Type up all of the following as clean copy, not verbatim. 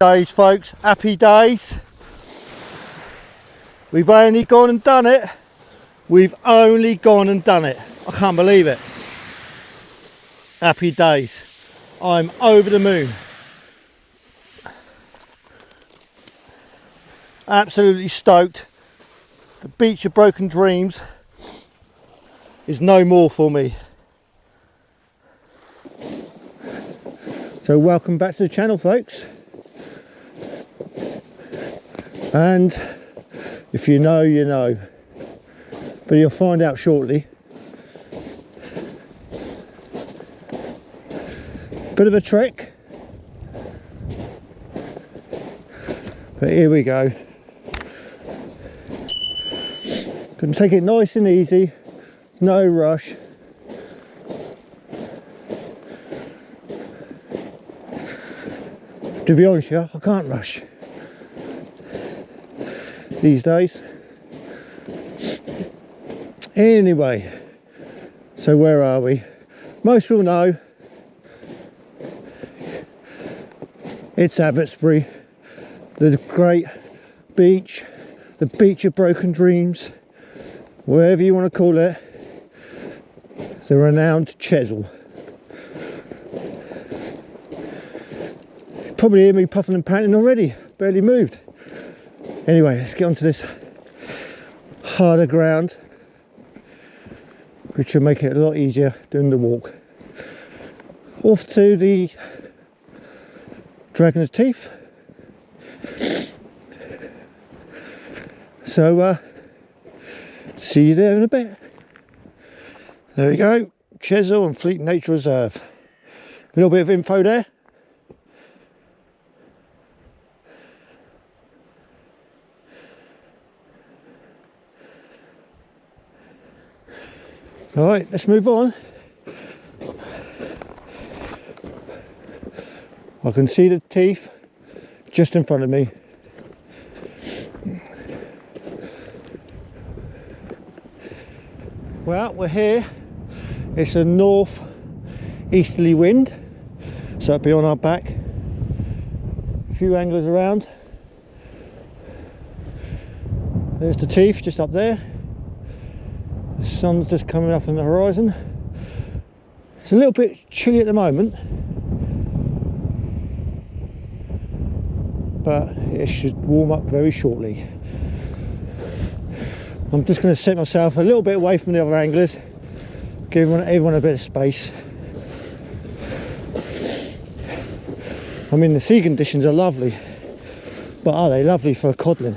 Days, folks, happy days. We've only gone and done it. We've only gone and done it. I can't believe it. Happy days. I'm over the moon. Absolutely stoked. The beach of broken dreams is no more for me. So welcome back to the channel, folks. And if you know, you know. But you'll find out shortly. Bit of a trek. But here we go. Can take it nice and easy. No rush. To be honest with you, I can't rush these days. Anyway, so where are we? Most will know it's Abbotsbury, the great beach, the beach of broken dreams, whatever you want to call it, the renowned Chesil. You probably hear me puffing and panting already, barely moved. Anyway, let's get onto this harder ground, which will make it a lot easier doing the walk. Off to the Dragon's Teeth. So, see you there in a bit. There we go, Chesil and Fleet Nature Reserve. A little bit of info there. Alright, let's move on. I can see the teeth just in front of me. Well, we're here. It's a north easterly wind, so it'll be on our back. A few anglers around. There's the teeth just up there. The sun's just coming up on the horizon. It's a little bit chilly at the moment, but it should warm up very shortly. I'm just going to set myself a little bit away from the other anglers, give everyone a bit of space. I mean, the sea conditions are lovely, but are they lovely for codling?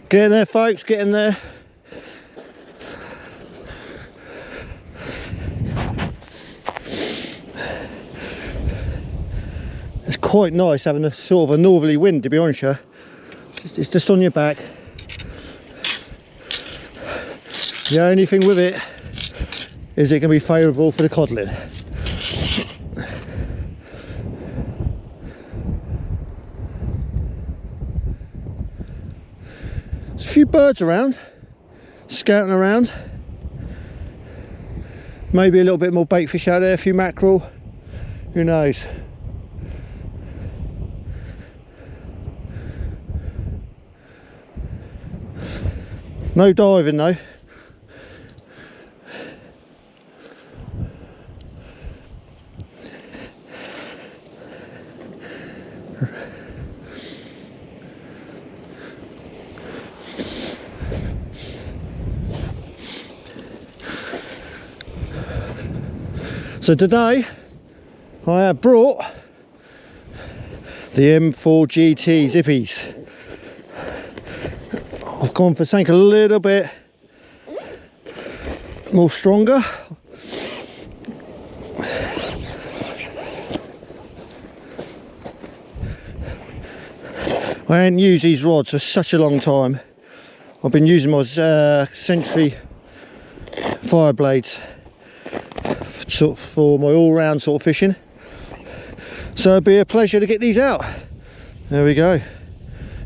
Get in there, folks, get in there. It's quite nice having a sort of a northerly wind, to be honest with you. It's just on your back. The only thing with it is it can be favourable for the codling. There's a few birds around, scouting around. Maybe a little bit more bait fish out there, a few mackerel, a Who knows? No diving though. So today I have brought the M4 GT Zippies. I've gone for something a little bit more stronger. I haven't used these rods for such a long time. I've been using my Century fire blades sort of for my all-round sort of fishing, so it'd be a pleasure to get these out. There we go,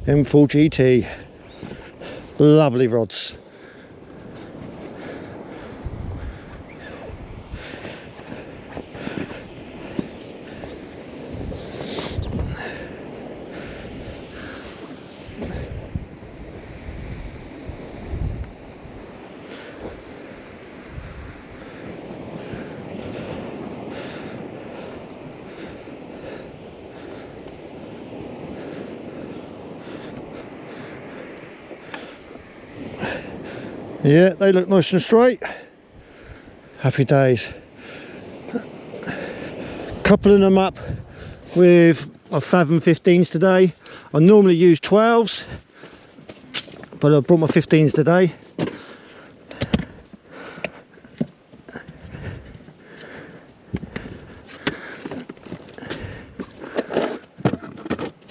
M4 GT, lovely rods. Yeah, they look nice and straight. Happy days. Coupling them up with my Fathom 15s today. I normally use 12s, but I brought my 15s today.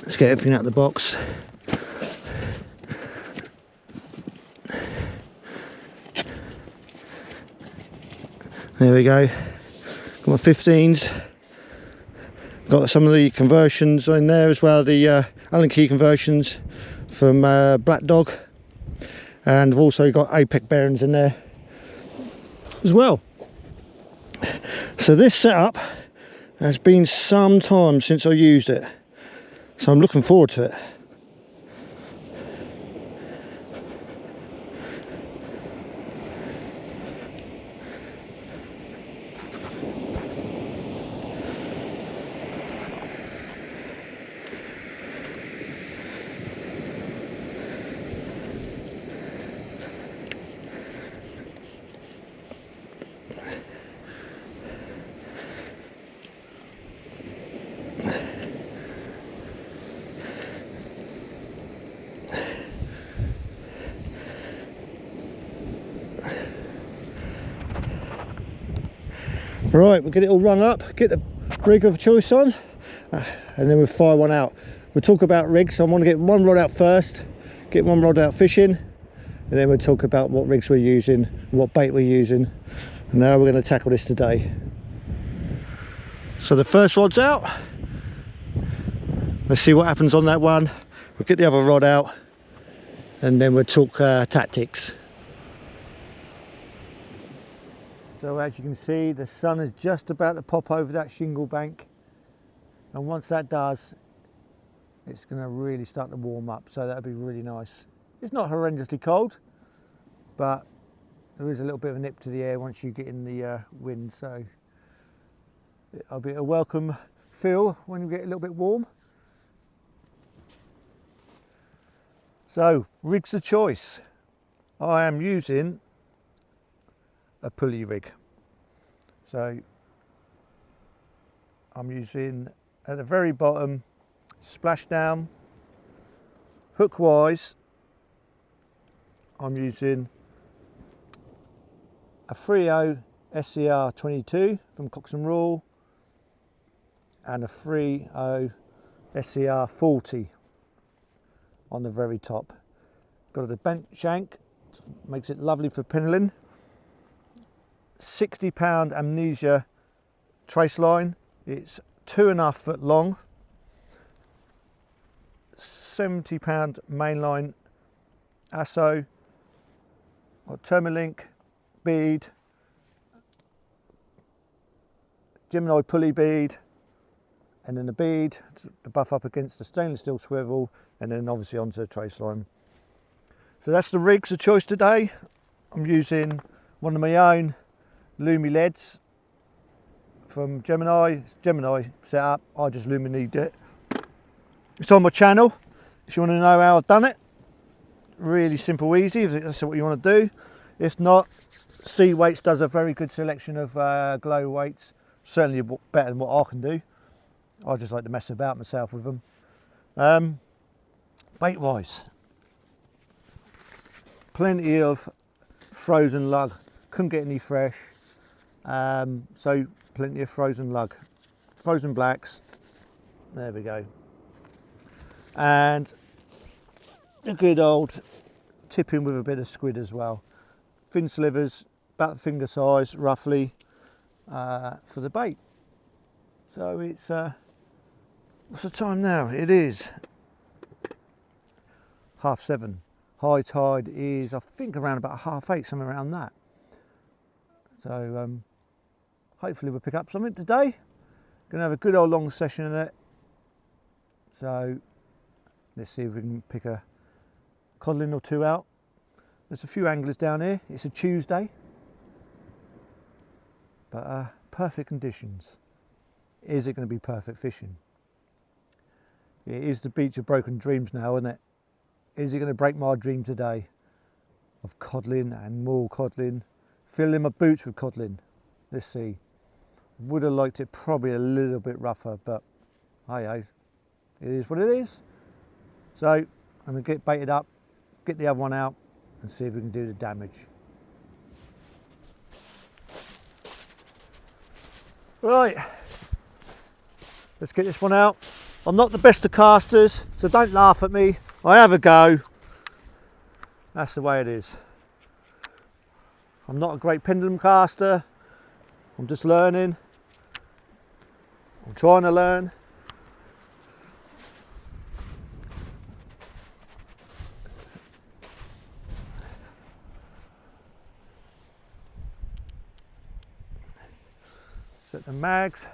Let's get everything out of the box. There we go. Got my 15s. Got some of the conversions in there as well, the Allen key conversions from Black Dog, and I've also got APEC bearings in there as well. So this setup has been some time since I used it, so I'm looking forward to it. Right, we'll get it all rung up, get the rig of choice on, and then we'll fire one out. We'll talk about rigs, so I want to get one rod out first, get one rod out fishing, and then we'll talk about what rigs we're using, and what bait we're using, and how we're going to tackle this today. So the first rod's out. Let's see what happens on that one. We'll get the other rod out, and then we'll talk tactics. So as you can see, the sun is just about to pop over that shingle bank, and once that does, it's going to really start to warm up, so that'll be really nice. It's not horrendously cold, but there is a little bit of a nip to the air once you get in the wind, so it'll be a welcome feel when you get a little bit warm. So rigs of choice, I am using a pulley rig. So I'm using, at the very bottom, splashdown, hook wise, I'm using a 3.0 SCR 22 from Cox and Rule and a 3.0 SCR 40 on the very top. Got a bent shank, makes it lovely for penneling. 60-pound Amnesia trace line, it's 2.5 foot long. 70-pound mainline Asso, got Termalink bead, Gemini pulley bead, and then the bead to buff up against the stainless steel swivel, and then obviously onto the trace line. So that's the rigs of choice today. I'm using one of my own Lumi LEDs from Gemini. It's Gemini setup, I just Lumineed it. It's on my channel if you want to know how I've done it. Really simple, easy, if that's what you want to do. If not, C Weights does a very good selection of glow weights, certainly better than what I can do. I just like to mess about myself with them. Bait wise, plenty of frozen lug, couldn't get any fresh, so plenty of frozen lug, frozen blacks, there we go, and a good old tipping with a bit of squid as well. Thin slivers, about finger size roughly, for the bait. So it's, what's the time now? It is 7:30. High tide is, I think, around about 8:30, somewhere around that. So hopefully we'll pick up something today. Gonna have a good old long session in it. So let's see if we can pick a codling or two out. There's a few anglers down here. It's a Tuesday, but perfect conditions. Is it going to be perfect fishing? It is the beach of broken dreams now, isn't it? Is it going to break my dream today of codling and more codling, filling my boots with codling? Let's see. Would have liked it probably a little bit rougher, but hey, it is what it is. So I'm going to get baited up, get the other one out, and see if we can do the damage. Right, let's get this one out. I'm not the best of casters, so don't laugh at me. I have a go. That's the way it is. I'm not a great pendulum caster. I'm just learning. I'm trying to learn. Set the mags.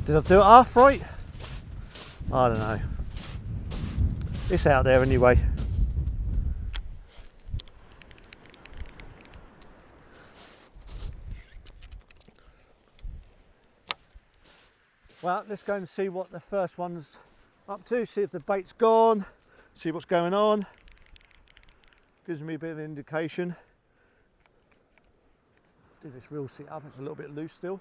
Did I do it half right? I don't know. It's out there anyway. Well, let's go and see what the first one's up to, see if the bait's gone, see what's going on. Gives me a bit of an indication. Do this reel sit up, it's a little bit loose still.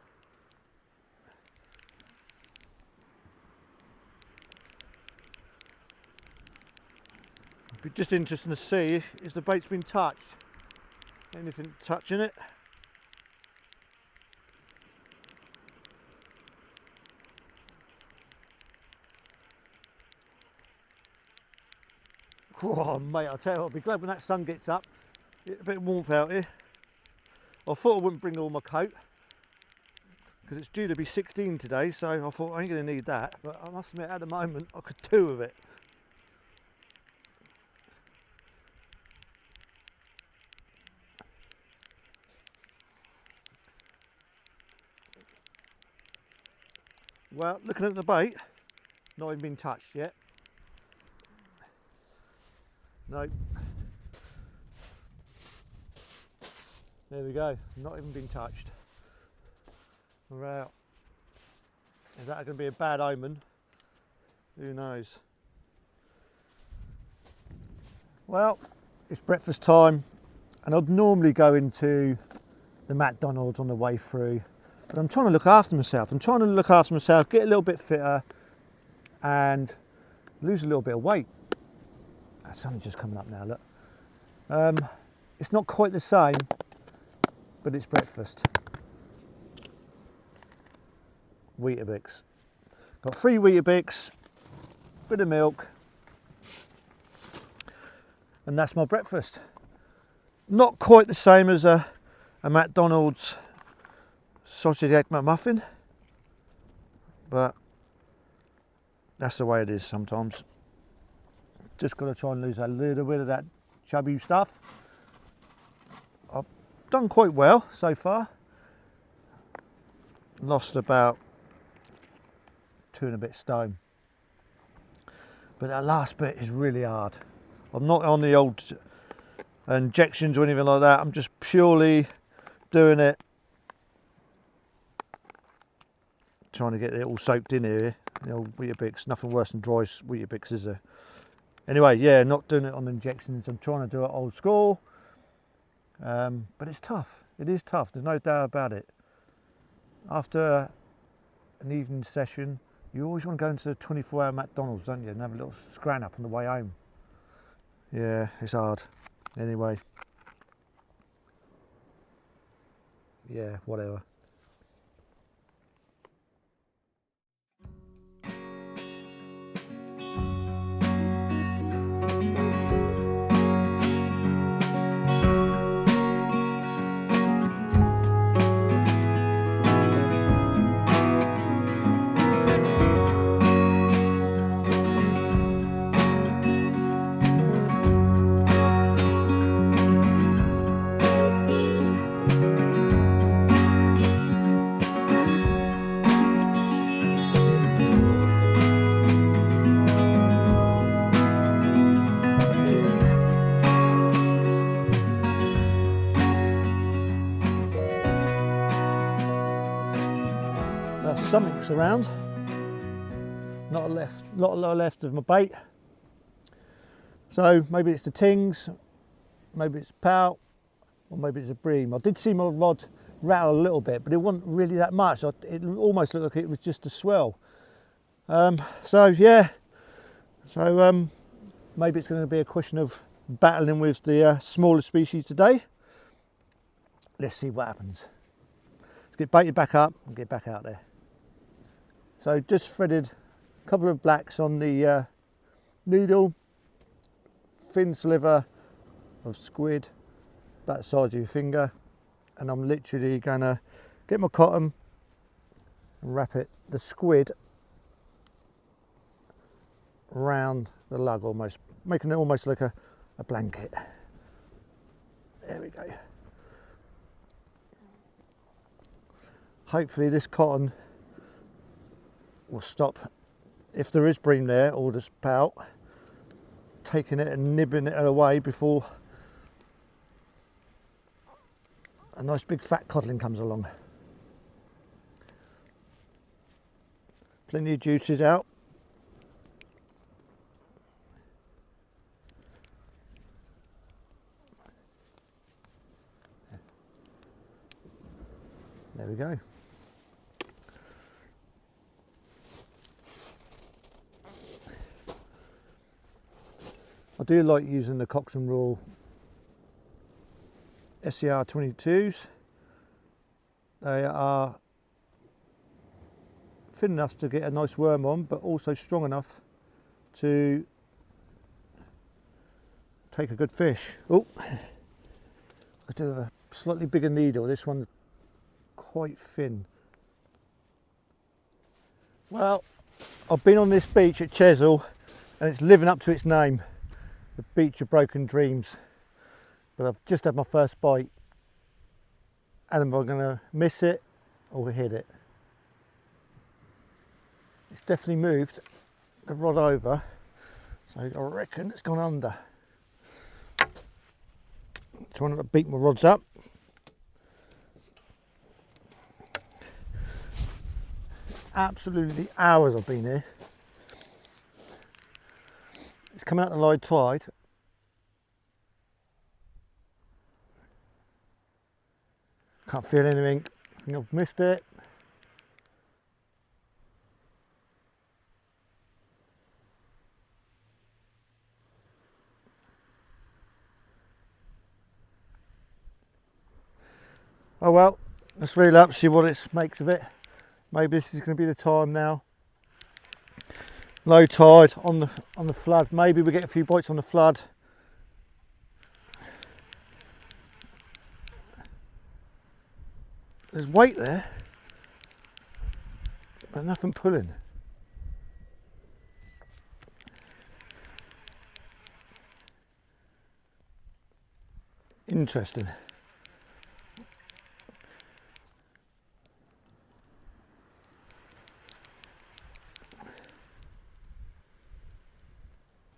It'd be just interesting to see if the bait's been touched. Anything touching it. Oh mate, I'll tell you what, I'll be glad when that sun gets up. Get a bit of warmth out here. I thought I wouldn't bring all my coat because it's due to be 16 today, so I thought I ain't going to need that, but I must admit at the moment I could do with it. Well, looking at the bait, not even been touched yet. No. There we go, not even been touched. We're out. Is that going to be a bad omen? Who knows? Well, it's breakfast time, and I'd normally go into the McDonald's on the way through, but I'm trying to look after myself. I'm trying to look after myself, get a little bit fitter, and lose a little bit of weight. The sun's just coming up now, look. It's not quite the same, but it's breakfast. Weetabix. Got 3 Weetabix, bit of milk, and that's my breakfast. Not quite the same as a McDonald's sausage egg McMuffin, but That's the way it is sometimes. Just got to try and lose a little bit of that chubby stuff. I've done quite well so far. Lost about 2 and a bit stone. But that last bit is really hard. I'm not on the old injections or anything like that. I'm just purely doing it, trying to get it all soaked in here. The old Weetabix, nothing worse than dry Weetabix, is there? Anyway, yeah, not doing it on injections. I'm trying to do it old school. But it's tough. It is tough. There's no doubt about it. After an evening session, you always want to go into the 24-hour McDonald's, don't you? And have a little scran up on the way home. Yeah, it's hard. Anyway. Yeah, whatever. Something's around. Not a lot left of my bait. So maybe it's the tings, maybe it's pout, or maybe it's a bream. I did see my rod rattle a little bit, but it wasn't really that much. It almost looked like it was just a swell. So yeah, so maybe it's going to be a question of battling with the smaller species today. Let's see what happens. Let's get baited back up and get back out there. So just threaded a couple of blacks on the needle, thin sliver of squid, about the size of your finger, and I'm literally gonna get my cotton and wrap the squid round the lug, almost making it almost like a blanket. There we go. Hopefully this cotton will stop, if there is bream there or just pout, taking it and nibbling it away before a nice big fat codling comes along. Plenty of juices out. There we go. I do like using the Cox & Royal SCR 22s. They are thin enough to get a nice worm on, but also strong enough to take a good fish. Oh, I do have a slightly bigger needle. This one's quite thin. Well, I've been on this beach at Chesil and it's living up to its name. The beach of broken dreams, but I've just had my first bite, and am I going to miss it or hit it? It's definitely moved the rod over, so I reckon it's gone under. Trying to beat my rods up. Absolutely hours I've been here. It's coming out the low tide. Can't feel anything. I think I've missed it. Oh well, let's reel up, see what it makes of it. Maybe this is going to be the time now. Low tide on the flood. Maybe we get a few bites on the flood. There's weight there, but nothing pulling. Interesting.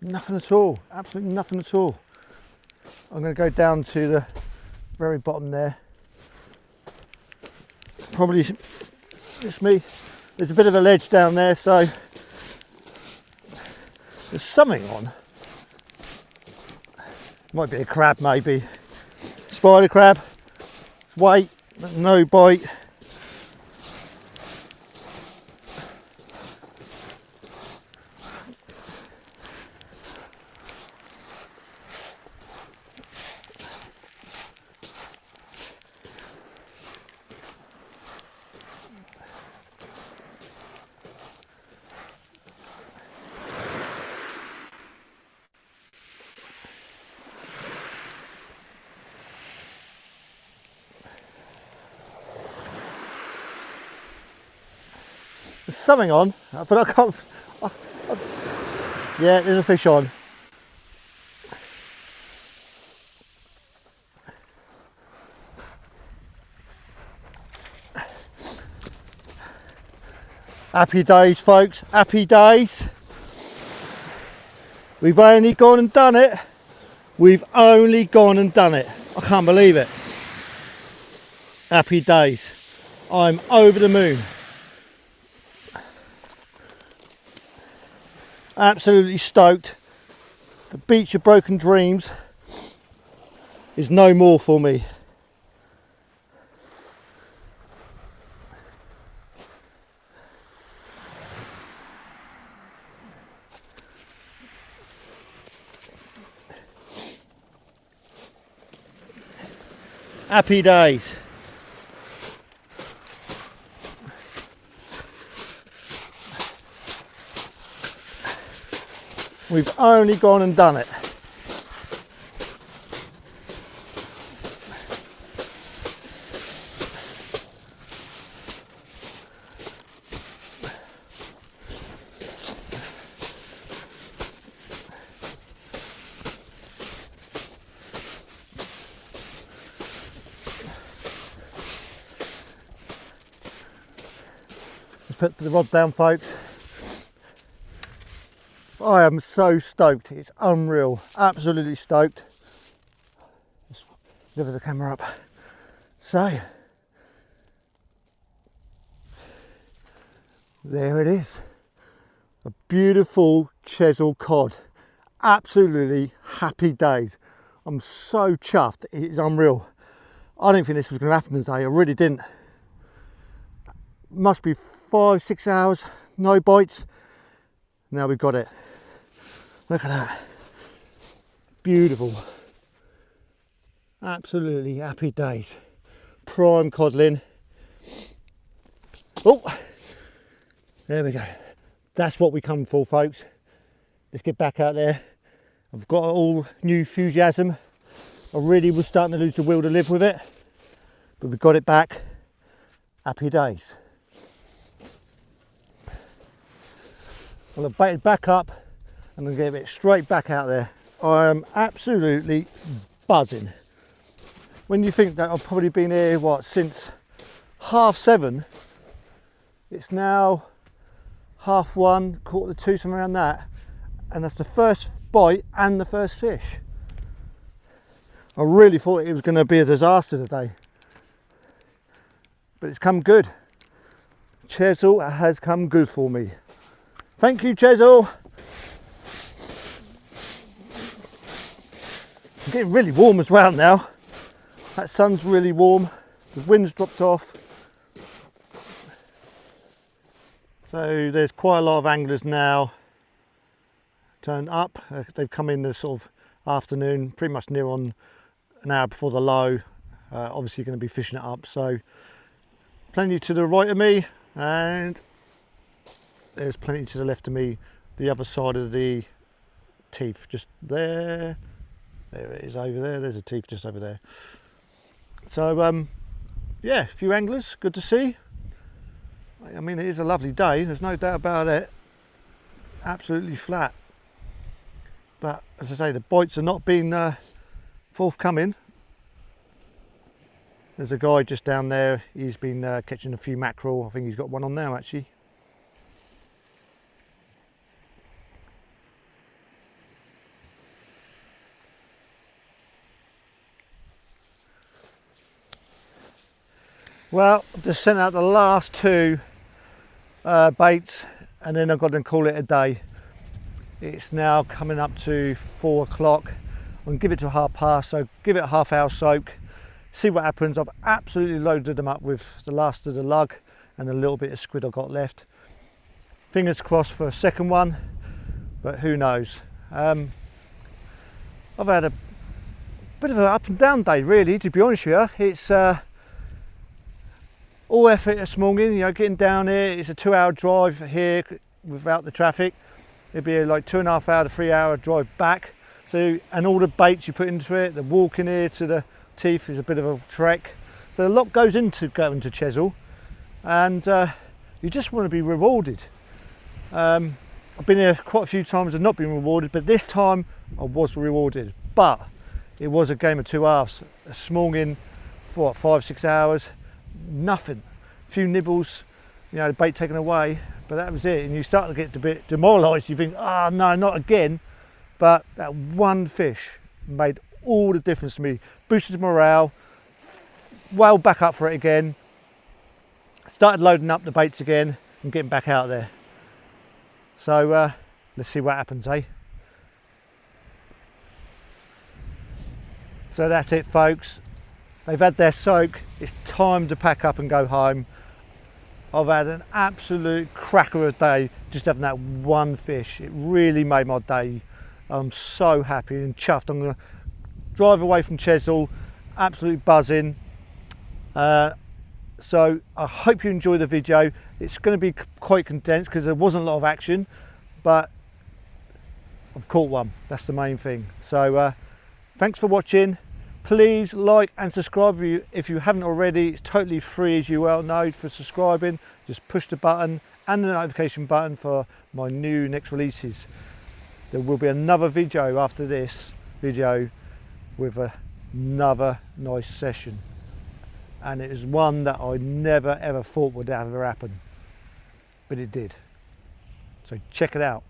Nothing at all, absolutely nothing at all. I'm going to go down to the very bottom there. Probably it's me. There's a bit of a ledge down there, so there's something on. Might be a crab, maybe. Spider crab. Weight, no bite. There's something on, but I can't. Yeah, there's a fish on. Happy days, folks, happy days. We've only gone and done it. We've only gone and done it. I can't believe it. Happy days. I'm over the moon. Absolutely stoked. The beach of broken dreams is no more for me. Happy days. We've only gone and done it. Let's put the rod down, folks. I am so stoked, it's unreal, absolutely stoked. Let's lift the camera up. So, there it is, a beautiful Chesil cod, absolutely happy days. I'm so chuffed, it is unreal. I didn't think this was going to happen today, I really didn't. Must be 5-6 hours, no bites, now we've got it. Look at that, beautiful, absolutely happy days, prime codling. Oh, there we go, that's what we come for, folks. Let's get back out there. I've got all new enthusiasm. I really was starting to lose the will to live with it, but we got it back, happy days. Well, I've baited back up. I'm going to get it straight back out there. I am absolutely buzzing. When you think that I've probably been here, what, since 7:30, it's now 1:30, 1:45, somewhere around that. And that's the first bite and the first fish. I really thought it was going to be a disaster today. But it's come good. Chesil has come good for me. Thank you, Chesil. It's getting really warm as well now. That sun's really warm. The wind's dropped off. So there's quite a lot of anglers now turned up. They've come in this sort of afternoon, pretty much near on an hour before the low. Obviously going to be fishing it up. So plenty to the right of me, and there's plenty to the left of me, the other side of the teeth, just there. There it is over there, there's a teeth just over there. So yeah, a few anglers, good to see. I mean, it is a lovely day, there's no doubt about it. Absolutely flat. But as I say, the bites have not been forthcoming. There's a guy just down there, he's been catching a few mackerel. I think he's got one on now actually. Well, I've just sent out the last two baits and then I've got to call it a day. It's now coming up to 4 o'clock. I'm going to give it to past, so give it a half-hour soak, see what happens. I've absolutely loaded them up with the last of the lug and a little bit of squid I've got left. Fingers crossed for a second one, but who knows. I've had a bit of an up and down day really, to be honest with you. It's all effort this morning, you know, getting down here. It's a 2-hour drive here without the traffic. It'd be like 2.5 hour to 3 hour drive back. So, and all the baits you put into it, the walking here to the teeth is a bit of a trek. So a lot goes into going to Chesil, and you just want to be rewarded. I've been here quite a few times and not been rewarded, but this time I was rewarded. But it was a game of 2 halves. This morning for what, 5-6 hours. Nothing, a few nibbles, you know, the bait taken away, but that was it. And you start to get a bit demoralised. You think, oh no, not again. But that one fish made all the difference to me. Boosted morale, well back up for it again. Started loading up the baits again and getting back out there. So let's see what happens, eh? So that's it, folks. They've had their soak. It's time to pack up and go home. I've had an absolute cracker of a day just having that one fish. It really made my day. I'm so happy and chuffed. I'm going to drive away from Chesil, absolutely buzzing. So I hope you enjoy the video. It's going to be quite condensed because there wasn't a lot of action, but I've caught one. That's the main thing. So thanks for watching. Please like and subscribe if you haven't already. It's totally free, as you well know, for subscribing. Just push the button and the notification button for my new next releases. There will be another video after this video with another nice session, and it is one that I never ever thought would ever happen, but it did. So check it out.